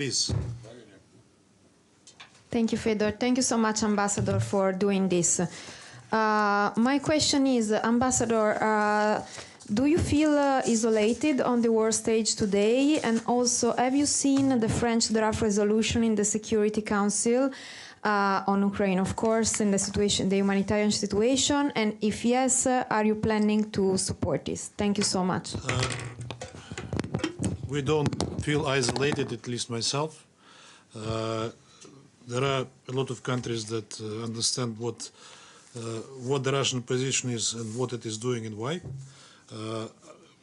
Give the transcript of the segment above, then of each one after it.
Please. Thank you, Fedor. Thank you so much, Ambassador, for doing this. My question is, Ambassador, do you feel isolated on the world stage today? And also, have you seen the French draft resolution in the Security Council on Ukraine, of course, in the situation, the humanitarian situation? And if yes, are you planning to support this? Thank you so much. We don't feel isolated, at least myself. There are a lot of countries that understand what the Russian position is and what it is doing and why.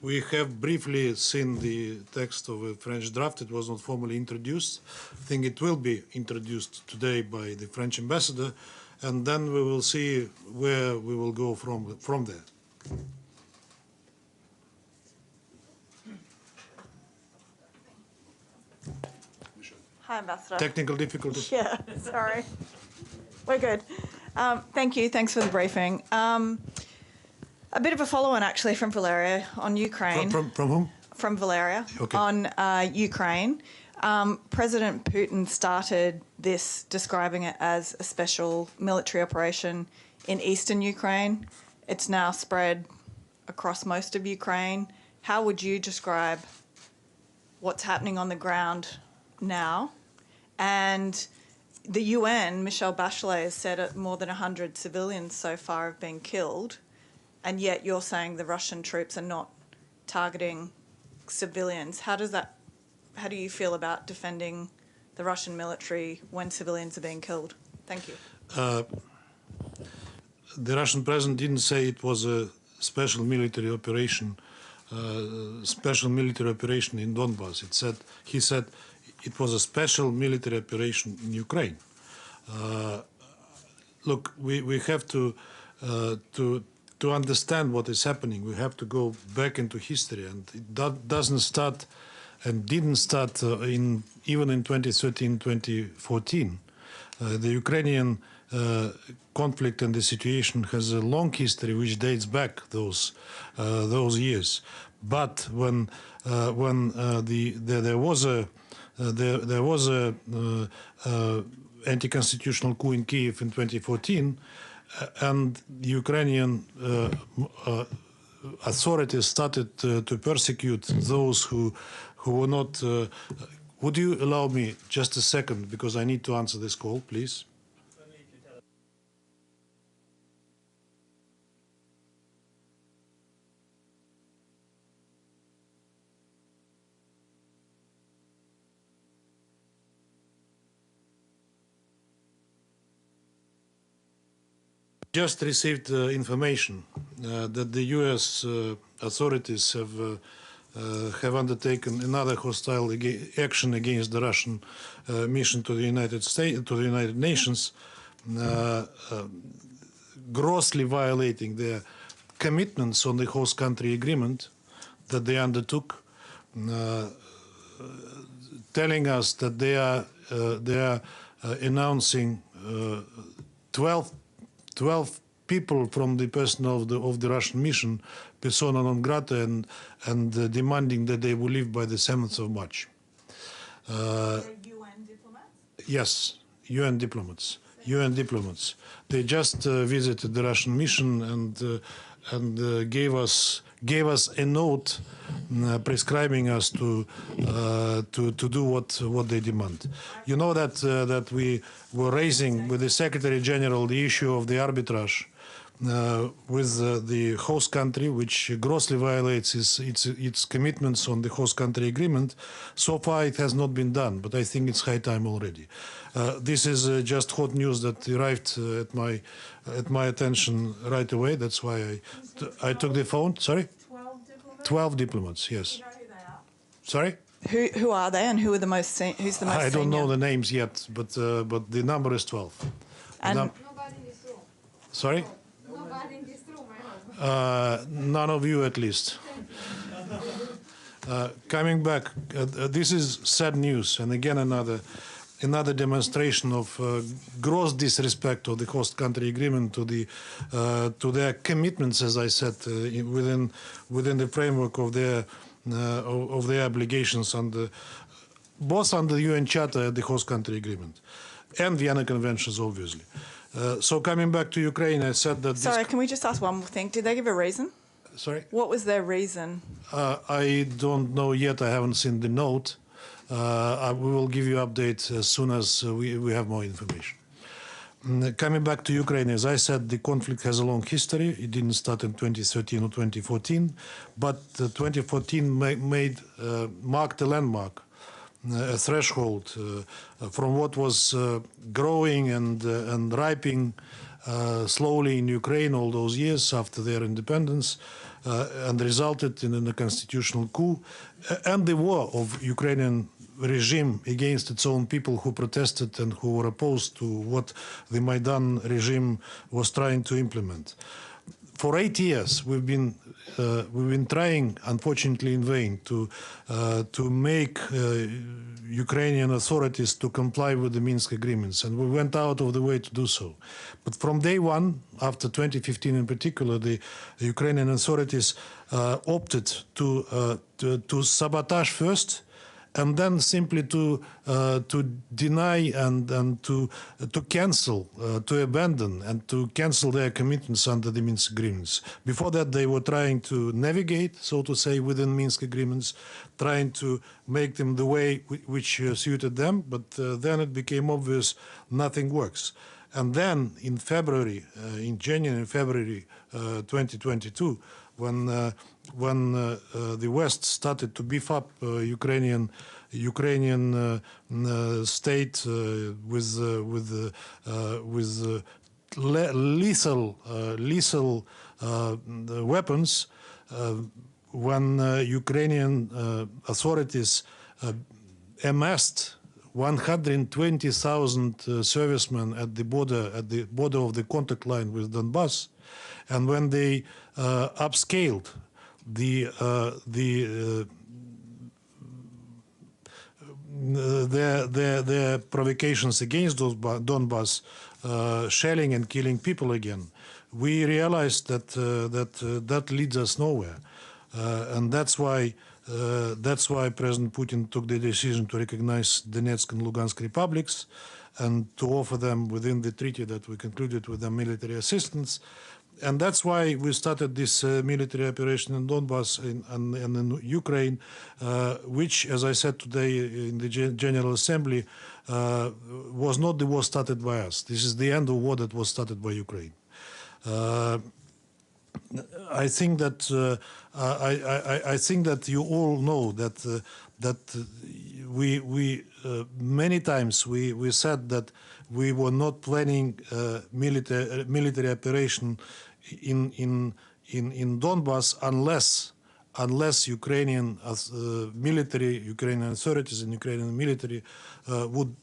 We have briefly seen the text of a French draft. It was not formally introduced. I think it will be introduced today by the French ambassador, and then we will see where we will go from there. Hi, Ambassador. Technical difficulties? Yeah, sorry. We're good. Thank you. Thanks for the briefing. A bit of a follow-on, actually, from Valeria on Ukraine. From whom? From Valeria. Okay. On Ukraine. President Putin started this describing it as a special military operation in eastern Ukraine. It's now spread across most of Ukraine. How would you describe what's happening on the ground now? And the UN, Michelle Bachelet, has said that more than 100 civilians so far have been killed, and yet you're saying the Russian troops are not targeting civilians. How do you feel about defending the Russian military when civilians are being killed? Thank you. The Russian president didn't say it was a special military operation, in Donbass. He said it was a special military operation in Ukraine. Look, we have to understand what is happening. We have to go back into history, and it doesn't start and didn't start even in 2013, 2014. The Ukrainian conflict and the situation has a long history which dates back those years. But when there was a anti-constitutional coup in Kiev in 2014, and the Ukrainian authorities started to persecute those who were not. Would you allow me just a second, because I need to answer this call, please? Just received information that the U.S. Authorities have undertaken another hostile action against the Russian mission to the United Nations, grossly violating their commitments on the host country agreement that they undertook, telling us that they are announcing 12 people from the personnel of the Russian mission, persona non grata, and demanding that they will leave by the 7th of March. UN diplomats? Yes, UN diplomats. UN diplomats. They just visited the Russian mission and gave us a note prescribing us to do what they demand. You know that we were raising with the Secretary-General the issue of the arbitrage with the host country, which grossly violates its commitments on the host country agreement. So far, it has not been done, but I think it's high time already. This is just hot news that arrived at my attention right away. That's why I took the phone. Sorry? 12 diplomats? 12 diplomats, yes. Do you know who they are? Sorry? Who are they, and who are the most? Who's the most? I don't know senior? the names yet, but the number is 12. And Nobody in this room. Sorry? Nobody in this room, I hope. None of you, at least. Coming back, this is sad news, and again another demonstration of gross disrespect of the host country agreement to their commitments, as I said, within the framework of their obligations both under the UN Charter and the host country agreement, and Vienna Conventions, obviously. So coming back to Ukraine, I said that. Sorry, can we just ask one more thing? Did they give a reason? Sorry? What was their reason? I don't know yet. I haven't seen the note. We will give you update as soon as we have more information. Coming back to Ukraine, as I said, the conflict has a long history. It didn't start in 2013 or 2014, but 2014 marked a landmark, a threshold from what was growing and ripening slowly in Ukraine all those years after their independence, and resulted in a constitutional coup and the war of Ukrainian regime against its own people who protested and who were opposed to what the Maidan regime was trying to implement. For 8 years, we've been trying, unfortunately in vain, to make Ukrainian authorities to comply with the Minsk agreements, and we went out of the way to do so. But from day one, after 2015 in particular, the Ukrainian authorities opted to sabotage first, and then simply to deny and to cancel, to abandon and to cancel their commitments under the Minsk agreements. Before that, they were trying to navigate, so to say, within Minsk agreements, trying to make them the way which suited them, but then it became obvious nothing works. And then in February, in January and February 2022, when the West started to beef up Ukrainian state with lethal weapons, when Ukrainian authorities amassed 120,000 servicemen at the border of the contact line with Donbass, and when they upscaled their provocations against Donbass, shelling and killing people again, we realized that that leads us nowhere, and that's why President Putin took the decision to recognize Donetsk and Lugansk republics and to offer them within the treaty that we concluded with them military assistance. And that's why we started this military operation in Donbass and in Ukraine, which, as I said today in the General Assembly, was not the war started by us. This is the end of war that was started by Ukraine. I think that I think that you all know that we many times we said that we were not planning military operation in Donbass unless Ukrainian military, Ukrainian authorities and Ukrainian military would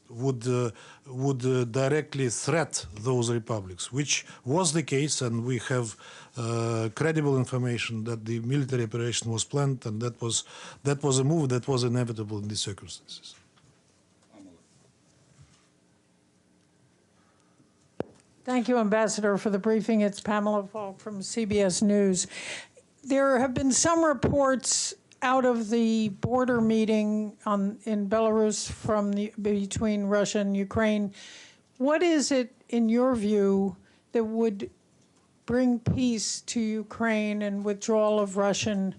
directly threat those republics, which was the case, and we have credible information that the military operation was planned, and that was a move that was inevitable in these circumstances. Thank you, Ambassador, for the briefing. It's Pamela Falk from CBS News. There have been some reports out of the border meeting in Belarus between Russia and Ukraine. What is it, in your view, that would bring peace to Ukraine and withdrawal of Russian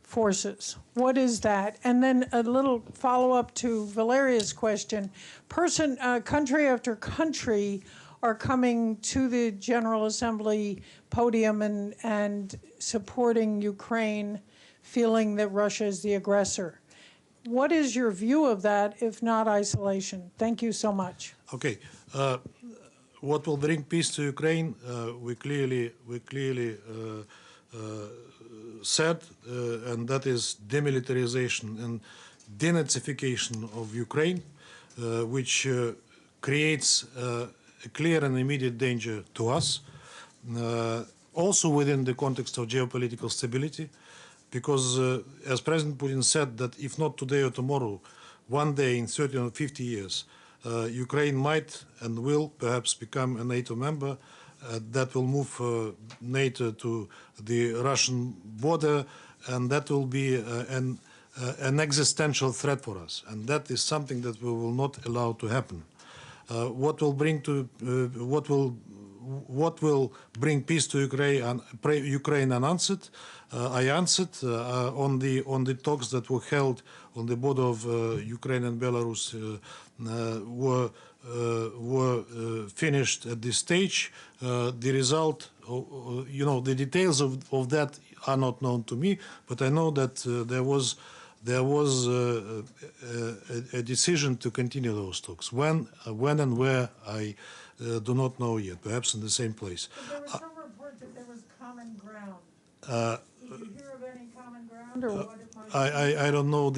forces? What is that? And then a little follow-up to Valeria's question. Country after country are coming to the General Assembly podium and supporting Ukraine, feeling that Russia is the aggressor. What is your view of that, if not isolation? Thank you so much. Okay. What will bring peace to Ukraine? We clearly said, and that is demilitarization and denazification of Ukraine, which creates a clear and immediate danger to us, also within the context of geopolitical stability, because as President Putin said, that if not today or tomorrow, one day in 30 or 50 years, Ukraine might and will perhaps become a NATO member. That will move NATO to the Russian border, and that will be an existential threat for us, and that is something that we will not allow to happen. What will bring peace to Ukraine unanswered? I answered on the talks that were held on the border of Ukraine and Belarus were finished at this stage. The result, the details of that are not known to me, but I know that there was a decision to continue those talks. When and where, I do not know yet. Perhaps in the same place. But there was some report that there was common ground. Did you hear of any common ground, or what it might be? I don't know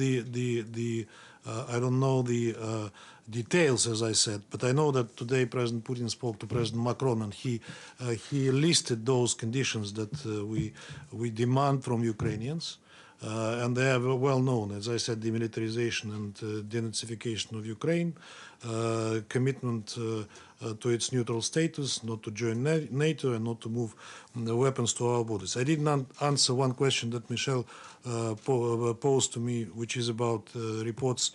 I don't know the details, as I said, but I know that today President Putin spoke to President Macron, and he listed those conditions that we demand from Ukrainians. And they are well known, as I said, demilitarization and denazification of Ukraine, commitment to its neutral status, not to join NATO, and not to move weapons to our borders. I didn't answer one question that Michelle posed to me, which is about reports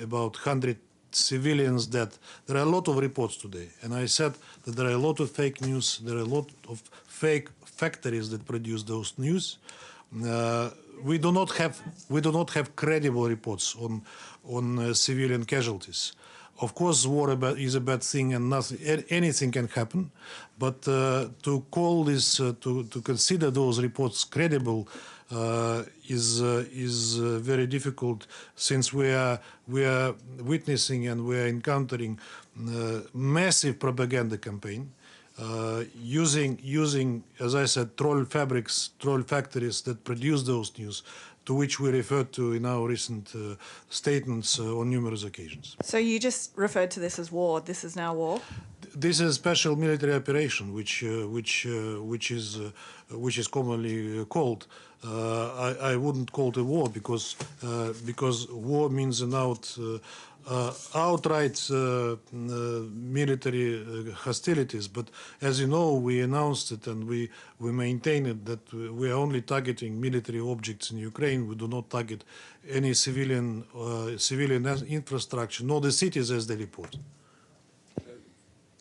about 100 civilians dead. There are a lot of reports today, and I said that there are a lot of fake news, there are a lot of fake factories that produce those news. We do not have credible reports on civilian casualties. Of course, war is a bad thing, and anything can happen. But to call this, to consider those reports credible, is very difficult, since we are witnessing and we are encountering massive propaganda campaign. Using, as I said, troll factories that produce those news, to which we referred to in our recent statements on numerous occasions. So you just referred to this as war. This is now war? This is a special military operation, which is commonly called. I wouldn't call it a war, because war means an outright military hostilities. But as you know, we announced it and we maintain it, that we are only targeting military objects in Ukraine. We do not target any civilian infrastructure, nor the cities as they report.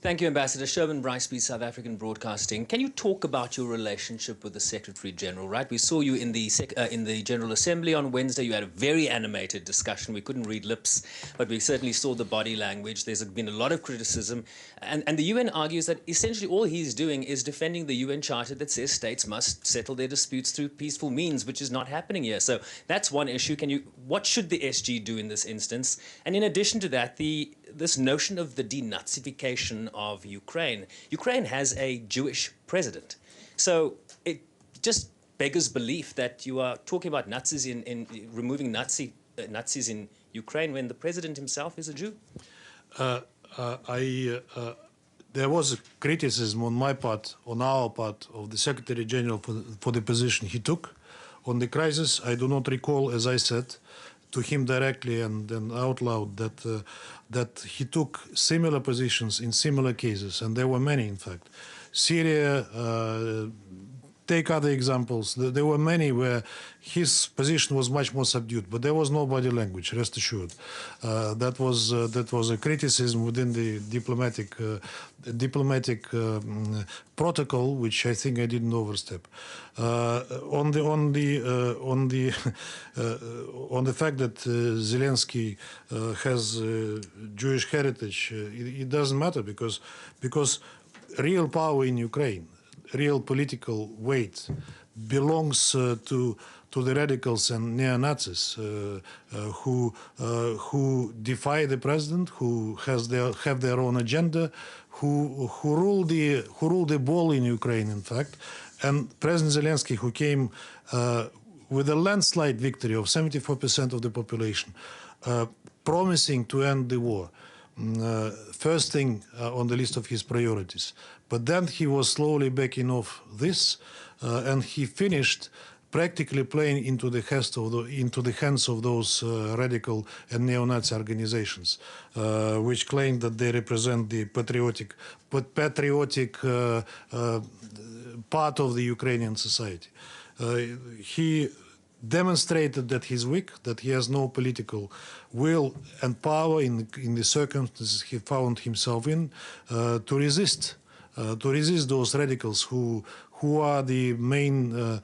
Thank you, Ambassador. Sherman Briceby, South African Broadcasting. Can you talk about your relationship with the Secretary-General, right? We saw you in the General Assembly on Wednesday. You had a very animated discussion. We couldn't read lips, but we certainly saw the body language. There's been a lot of criticism. And the UN argues that essentially all he's doing is defending the UN Charter that says states must settle their disputes through peaceful means, which is not happening here. So that's one issue. What should the SG do in this instance? And in addition to that, this notion of the denazification of Ukraine. Ukraine has a Jewish president. So it just beggars belief that you are talking about Nazis in removing Nazis in Ukraine when the president himself is a Jew. There was a criticism on my part, on our part, of the Secretary-General for the position he took on the crisis. I do not recall, as I said to him directly and out loud, that he took similar positions in similar cases, and there were many, in fact. Syria, take other examples. There were many where his position was much more subdued, but there was no body language, rest assured. That was a criticism within the diplomatic protocol, which I think I didn't overstep. On the fact that Zelensky has Jewish heritage, it doesn't matter, because real power in Ukraine, real political weight, belongs to the radicals and neo-Nazis who defy the president, who have their own agenda, who rule the ball in Ukraine, in fact. And President Zelensky, who came with a landslide victory of 74% of the population, promising to end the war, first thing on the list of his priorities. But then he was slowly backing off this, and he finished practically playing into the hands of those radical and neo-Nazi organizations, which claim that they represent the patriotic part of the Ukrainian society. He demonstrated that he's weak, that he has no political will and power in the circumstances he found himself in to resist those radicals who are the main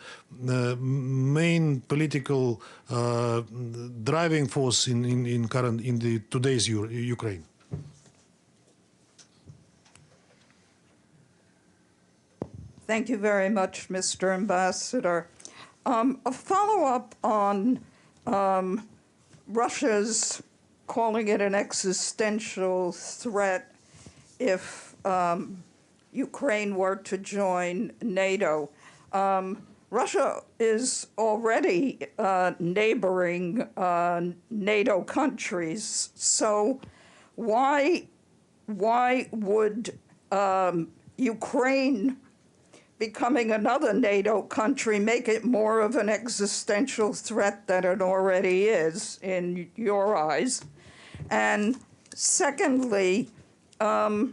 political driving force in today's Ukraine. Thank you very much, Mr. Ambassador. A follow-up on Russia's calling it an existential threat if Ukraine were to join NATO. Russia is already neighboring NATO countries, so why would Ukraine becoming another NATO country make it more of an existential threat than it already is in your eyes? And secondly, there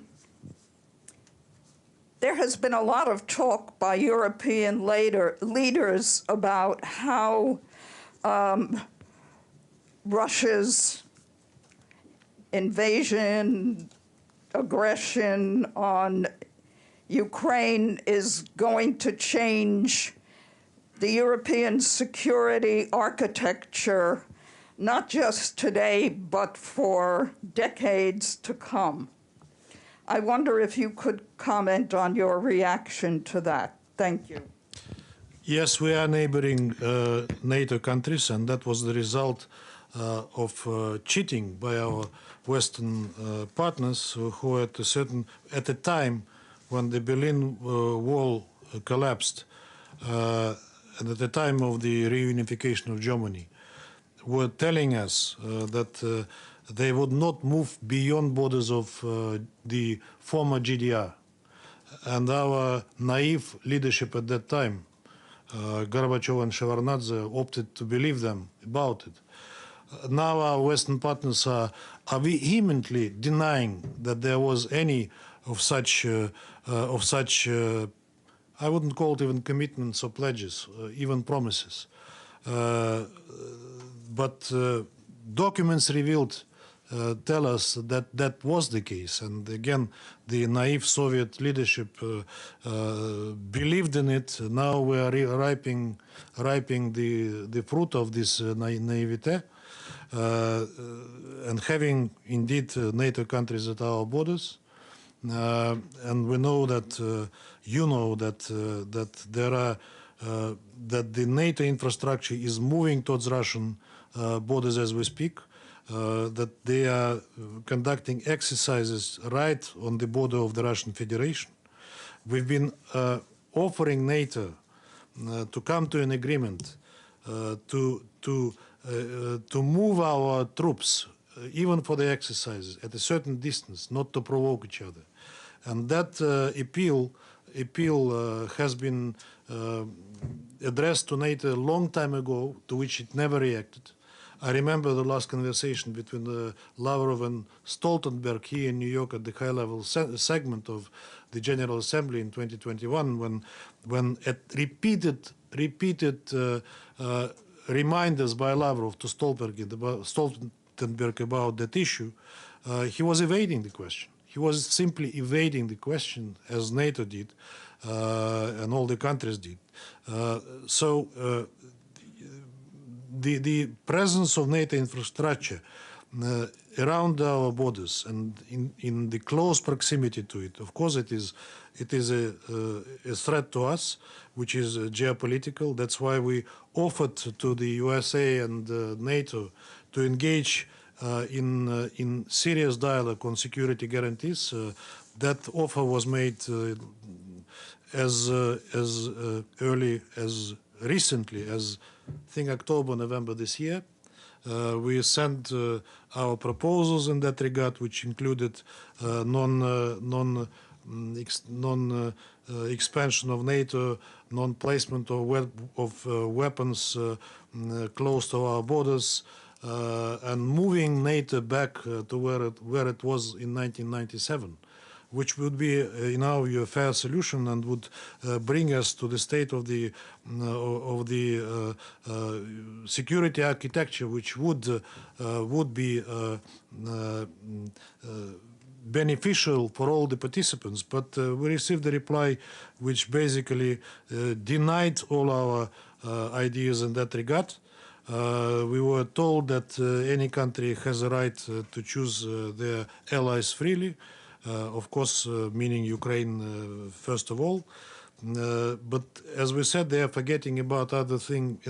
has been a lot of talk by European leaders about how Russia's invasion, aggression on Ukraine is going to change the European security architecture, not just today, but for decades to come. I wonder if you could comment on your reaction to that. Thank you. Yes, we are neighboring NATO countries, and that was the result of cheating by our Western partners who at a time when the Berlin Wall collapsed, and at the time of the reunification of Germany, were telling us that they would not move beyond borders of the former GDR. And our naive leadership at that time, Gorbachev and Shevardnadze, opted to believe them about it. Now our Western partners are vehemently denying that there was any of such, I wouldn't call it even commitments or pledges, even promises. But documents revealed tell us that that was the case. And again, the naive Soviet leadership believed in it. Now we are ripening the fruit of this naivete. And having indeed NATO countries at our borders, and we know that you know that there are that the NATO infrastructure is moving towards Russian borders as we speak. That they are conducting exercises right on the border of the Russian Federation. We've been offering NATO to come to an agreement to move our troops, even for the exercises, at a certain distance, not to provoke each other. And that appeal has been addressed to NATO a long time ago, to which it never reacted. I remember the last conversation between Lavrov and Stoltenberg here in New York at the high-level segment of the General Assembly in 2021, when at repeated reminders by Lavrov to Stoltenberg about that issue, he was evading the question. He was simply evading the question, as NATO did, and all the countries did. The presence of NATO infrastructure around our borders and in the close proximity to it, of course, it is a threat to us, which is geopolitical. That's why we offered to the USA and NATO to engage in serious dialogue on security guarantees. That offer was made as early as recently as I think October, November this year. We sent our proposals in that regard, which included non-expansion of NATO, non-placement of weapons close to our borders, and moving NATO back to where it was in 1997, which would be, in our view, a fair solution and would bring us to the state of the security architecture, which would be beneficial for all the participants. But we received a reply which basically denied all our ideas in that regard. We were told that any country has a right to choose their allies freely, of course, meaning Ukraine first of all. But as we said, they are forgetting about another thing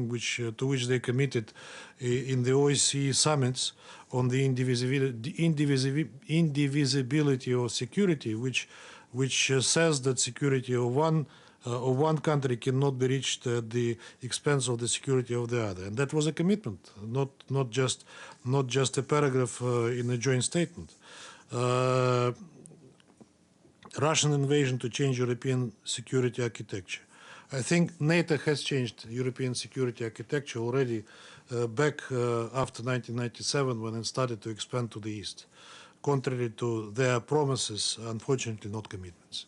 which to which they committed in the OSCE summits on the indivisibility of security, which says that security of one country cannot be reached at the expense of the security of the other, and that was a commitment, not just a paragraph in a joint statement. Russian invasion to change European security architecture. I think NATO has changed European security architecture already back after 1997 when it started to expand to the east, contrary to their promises, unfortunately not commitments.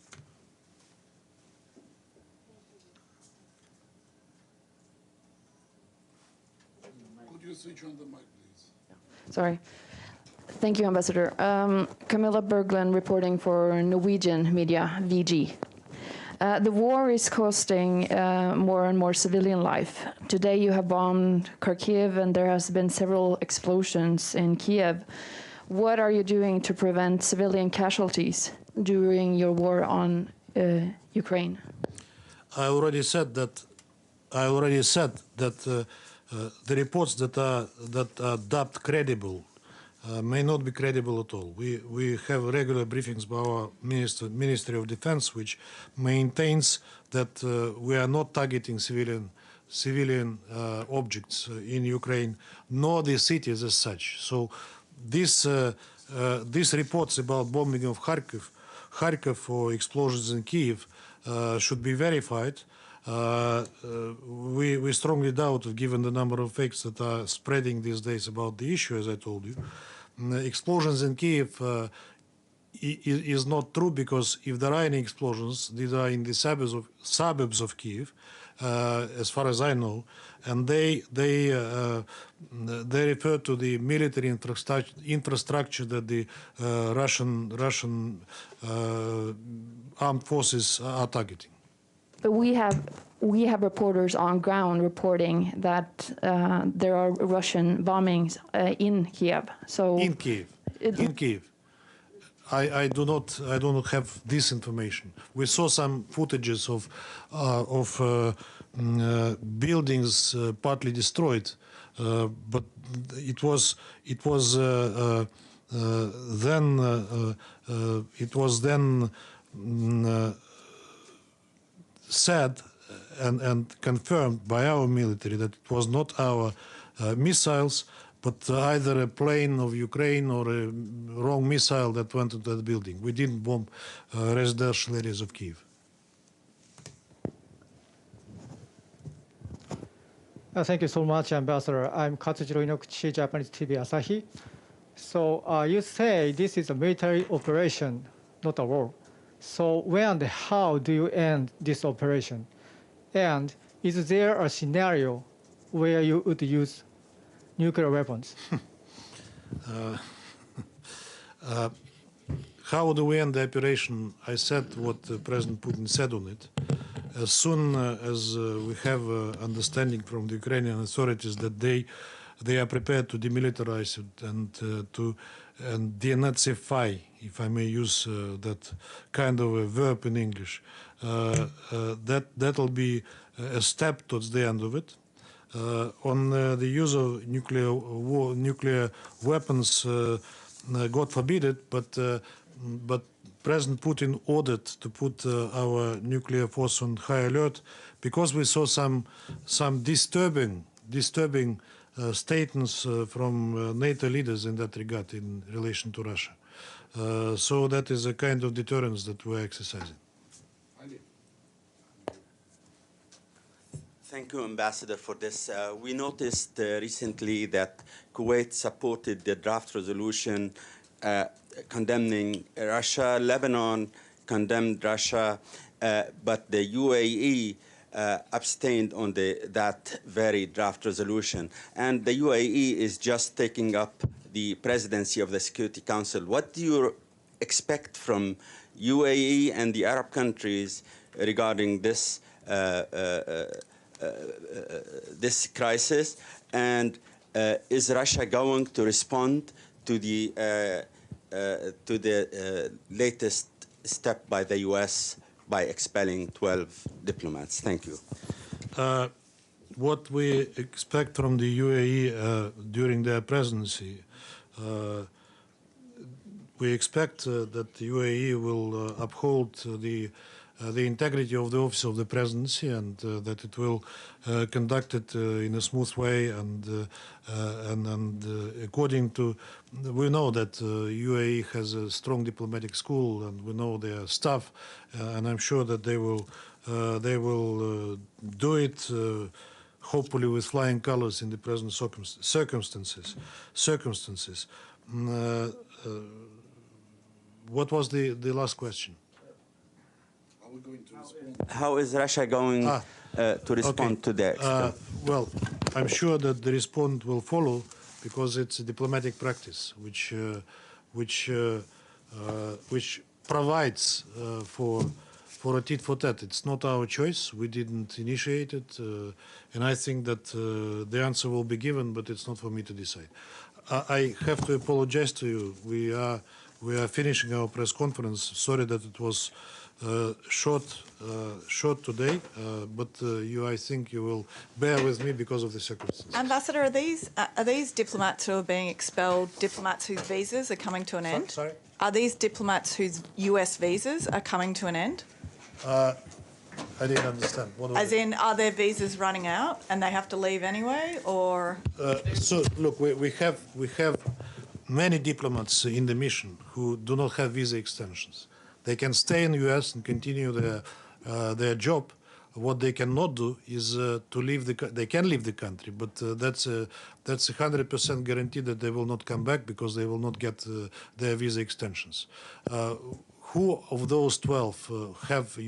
Could you switch on the mic, please? Sorry. Thank you, Ambassador. Camilla Berglund reporting for Norwegian media, VG. The war is costing more and more civilian life. Today you have bombed Kharkiv and there has been several explosions in Kiev. What are you doing to prevent civilian casualties during your war on Ukraine? I already said that the reports that are dubbed credible may not be credible at all. We have regular briefings by our Ministry of Defense, which maintains that we are not targeting civilian objects in Ukraine, nor the cities as such. So these reports about bombing of Kharkiv or explosions in Kiev should be verified. We strongly doubt, given the number of fakes that are spreading these days about the issue, as I told you. Explosions in Kiev is not true, because if there are any explosions, these are in the suburbs of Kiev, as far as I know, and they refer to the military infrastructure that the Russian armed forces are targeting. But we have reporters on ground reporting that there are Russian bombings in Kiev. So in Kiev, I do not have this information. We saw some footages of buildings partly destroyed, but it was then said and confirmed by our military that it was not our missiles, but either a plane of Ukraine or a wrong missile that went into that building. We didn't bomb residential areas of Kiev. Thank you so much, Ambassador. I'm Katsujiro Inoguchi, Japanese TV Asahi. So you say this is a military operation, not a war. So when and how do you end this operation? And is there a scenario where you would use nuclear weapons? How do we end the operation? I said what President Putin said on it. As soon as we have understanding from the Ukrainian authorities that they are prepared to demilitarize it and to denazify, if I may use that kind of a verb in English, that'll be a step towards the end of it. On the use of nuclear weapons, God forbid it, but President Putin ordered to put our nuclear force on high alert because we saw some disturbing statements from NATO leaders in that regard in relation to Russia. So that is a kind of deterrence that we're exercising. Thank you, Ambassador, for this. We noticed recently that Kuwait supported the draft resolution condemning Russia. Lebanon condemned Russia, but the UAE abstained on that very draft resolution. And the UAE is just taking up the presidency of the Security Council. What do you expect from UAE and the Arab countries regarding this this crisis? And is Russia going to respond to the latest step by the U.S. by expelling 12 diplomats? Thank you. What we expect from the UAE during their presidency, we expect that the UAE will uphold the integrity of the office of the presidency, and that it will conduct it in a smooth way, and according to, we know that UAE has a strong diplomatic school, and we know their staff, and I'm sure that they will do it hopefully with flying colors in the present circumstances. What was the last question? How is Russia going to respond to that? Well, I'm sure that the response will follow, because it's a diplomatic practice which provides for a tit for tat. It's not our choice. We didn't initiate it, and I think that the answer will be given, but it's not for me to decide. I have to apologize to you. We are finishing our press conference. Sorry that it was short today, but I think you will bear with me because of the circumstances. Ambassador, are these diplomats who are being expelled diplomats whose visas are coming to an end? Sorry? Are these diplomats whose US visas are coming to an end? I didn't understand. As in, are their visas running out and they have to leave anyway, or? So look, we have many diplomats in the mission who do not have visa extensions. They can stay in the U.S. and continue their job. What they cannot do is to leave they can leave the country, but that's 100% guarantee that they will not come back, because they will not get their visa extensions. Who of those 12 have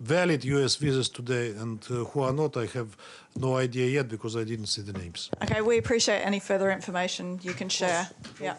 valid U.S. visas today, and who are not, I have no idea yet, because I didn't see the names. Okay, we appreciate any further information you can share. Yeah.